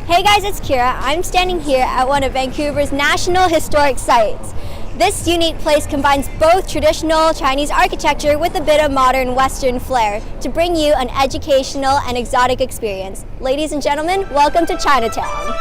Hey guys, it's Kira. I'm standing here at one of Vancouver's National Historic Sites. This unique place combines both traditional Chinese architecture with a bit of modern Western flair to bring you an educational and exotic experience. Ladies and gentlemen, welcome to Chinatown.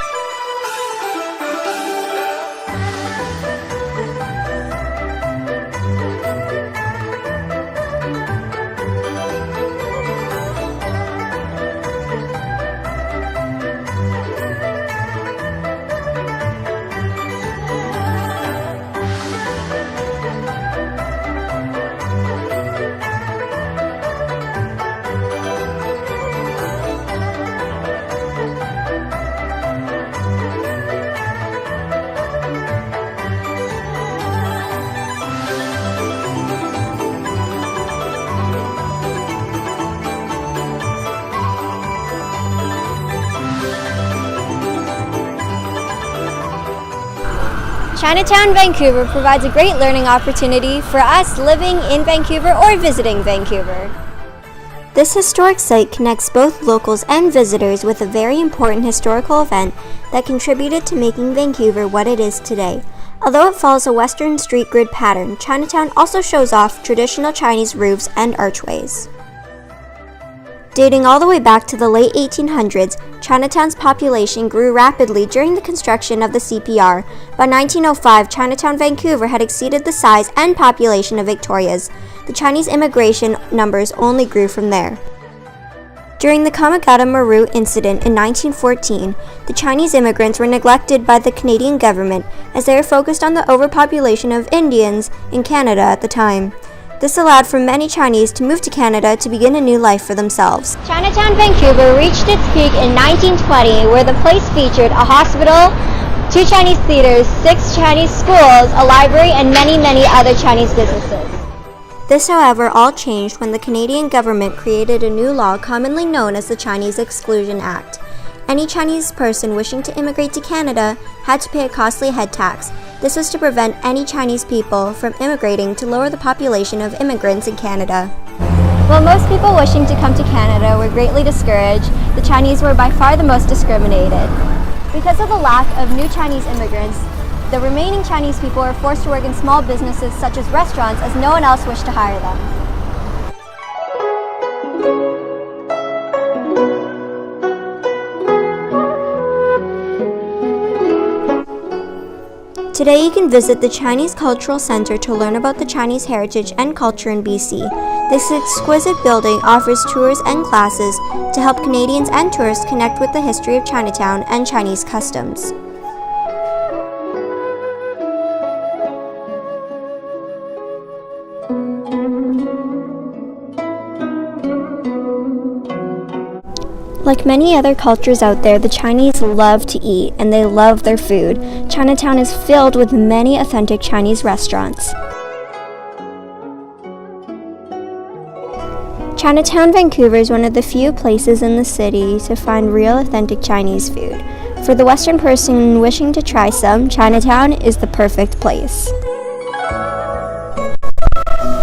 Chinatown, Vancouver provides a great learning opportunity for us living in Vancouver or visiting Vancouver. This historic site connects both locals and visitors with a very important historical event that contributed to making Vancouver what it is today. Although it follows a Western street grid pattern, Chinatown also shows off traditional Chinese roofs and archways. Dating all the way back to the late 1800s, Chinatown's population grew rapidly during the construction of the CPR. By 1905, Chinatown, Vancouver had exceeded the size and population of Victoria's. The Chinese immigration numbers only grew from there. During the Kamagata Maru incident in 1914, the Chinese immigrants were neglected by the Canadian government as they were focused on the overpopulation of Indians in Canada at the time. This allowed for many Chinese to move to Canada to begin a new life for themselves. Chinatown, Vancouver reached its peak in 1920, where the place featured a hospital, 2 Chinese theaters, 6 Chinese schools, a library, and many other Chinese businesses. This, however, all changed when the Canadian government created a new law commonly known as the Chinese Exclusion Act. Any Chinese person wishing to immigrate to Canada had to pay a costly head tax. This was to prevent any Chinese people from immigrating to lower the population of immigrants in Canada. While most people wishing to come to Canada were greatly discouraged, the Chinese were by far the most discriminated. Because of the lack of new Chinese immigrants, the remaining Chinese people were forced to work in small businesses such as restaurants as no one else wished to hire them. Today you can visit the Chinese Cultural Center to learn about the Chinese heritage and culture in BC. This exquisite building offers tours and classes to help Canadians and tourists connect with the history of Chinatown and Chinese customs. Like many other cultures out there, the Chinese love to eat and they love their food. Chinatown is filled with many authentic Chinese restaurants. Chinatown, Vancouver is one of the few places in the city to find real authentic Chinese food. For the Western person wishing to try some, Chinatown is the perfect place.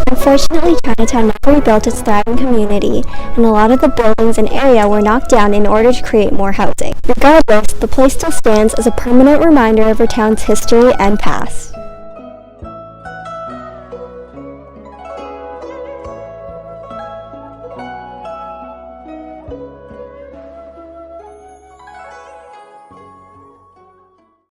Unfortunately, Chinatown never rebuilt its thriving community, and a lot of the buildings and area were knocked down in order to create more housing. Regardless, the place still stands as a permanent reminder of our town's history and past.